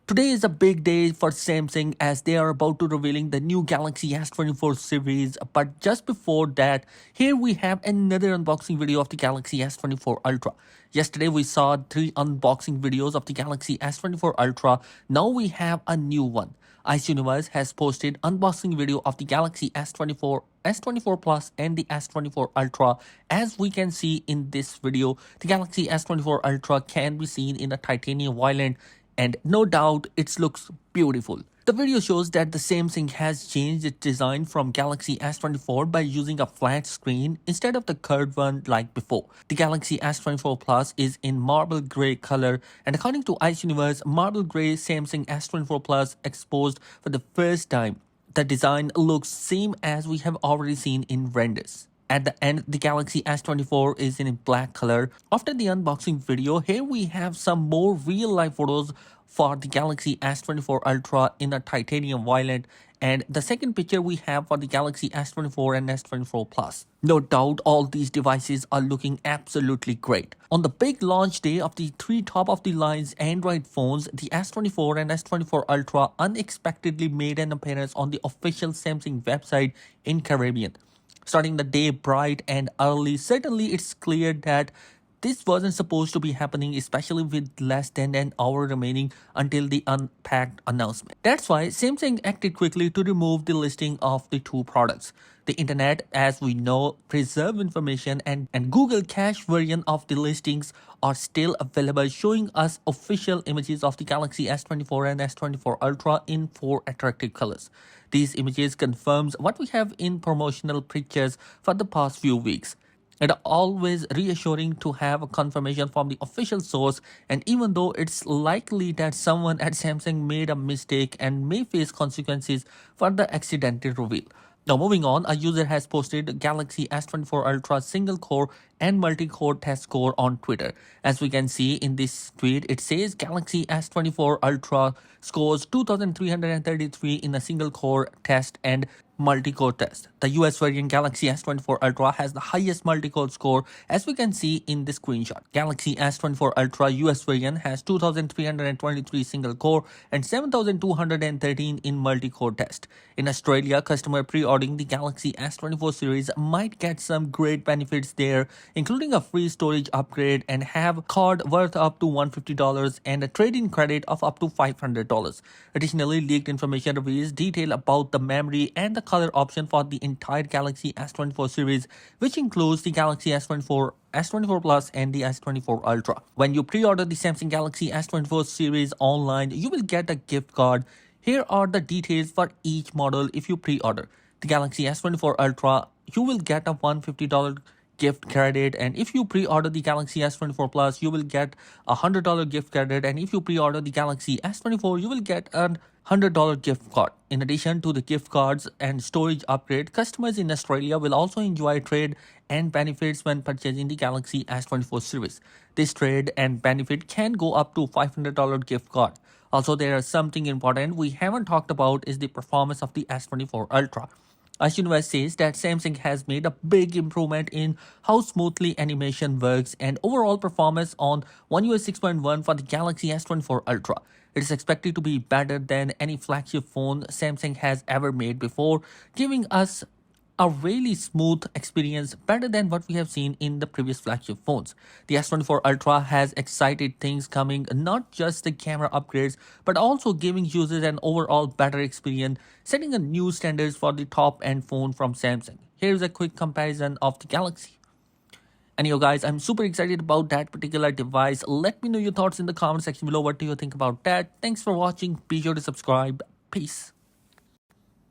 Today is a big day for Samsung as they are about to revealing the new Galaxy S24 series. But just before that, here we have another unboxing video of the Galaxy S24 Ultra. Yesterday we saw 3 unboxing videos of the Galaxy S24 Ultra. Now we have a new one. Ice Universe has posted unboxing video of the Galaxy S24, S24 Plus and the S24 Ultra. As we can see in this video, the Galaxy S24 Ultra can be seen in a titanium violet, and no doubt it looks beautiful. The video shows that the Samsung has changed its design from Galaxy S24 by using a flat screen instead of the curved one like before. The Galaxy S24 Plus is in marble grey color, and according to Ice Universe, marble grey Samsung S24 Plus exposed for the first time. The design looks same as we have already seen in renders. At the end, the Galaxy S24 is in black color. After the unboxing video, here we have some more real-life photos for the Galaxy S24 Ultra in a titanium violet. And the second picture we have for the Galaxy S24 and S24 Plus. No doubt all these devices are looking absolutely great. On the big launch day of the 3 top-of-the-line Android phones, the S24 and S24 Ultra unexpectedly made an appearance on the official Samsung website in Caribbean. Starting the day bright and early, certainly it's clear that this wasn't supposed to be happening, especially with less than an hour remaining until the unpacked announcement. That's why Samsung acted quickly to remove the listing of the 2 products. The internet, as we know, preserve information, and Google Cache version of the listings are still available, showing us official images of the Galaxy S24 and S24 Ultra in 4 attractive colors. These images confirms what we have in promotional pictures for the past few weeks. It's always reassuring to have a confirmation from the official source, and even though it's likely that someone at Samsung made a mistake and may face consequences for the accidental reveal. Now moving on, a user has posted Galaxy S24 Ultra single core and multi-core test score on Twitter. As we can see in this tweet, it says Galaxy S24 Ultra scores 2333 in a single core test and multi-core test. The US variant Galaxy S24 Ultra has the highest multi-core score, as we can see in the screenshot. Galaxy S24 Ultra US variant has 2323 single core and 7213 in multi-core test. In Australia, customer pre-ordering the Galaxy S24 series might get some great benefits there, including a free storage upgrade and have a card worth up to $150 and a trade-in credit of up to $500. Additionally, leaked information reveals detail about the memory and the color option for the entire Galaxy S24 series, which includes the Galaxy S24, S24 Plus and the S24 Ultra. When you pre-order the Samsung Galaxy S24 series online, you will get a gift card. Here are the details for each model if you pre-order. The Galaxy S24 Ultra, you will get a $150 gift credit, and if you pre-order the Galaxy S24 Plus, you will get a $100 gift credit, and if you pre-order the Galaxy S24, you will get a $100 gift card. In addition to the gift cards and storage upgrade, customers in Australia will also enjoy trade and benefits when purchasing the Galaxy S24 series. This trade and benefit can go up to $500 gift card. Also, there is something important we haven't talked about is the performance of the S24 Ultra. Ice Universe says that Samsung has made a big improvement in how smoothly animation works and overall performance on One UI 6.1 for the Galaxy S24 Ultra. It is expected to be better than any flagship phone Samsung has ever made before, giving us a really smooth experience, better than what we have seen in the previous flagship phones. The S24 Ultra has excited things coming, not just the camera upgrades, but also giving users an overall better experience, setting a new standards for the top-end phone from Samsung. Here's a quick comparison of the Galaxy. And yo guys, I'm super excited about that particular device. Let me know your thoughts in the comment section below. What do you think about that? Thanks for watching. Be sure to subscribe. Peace.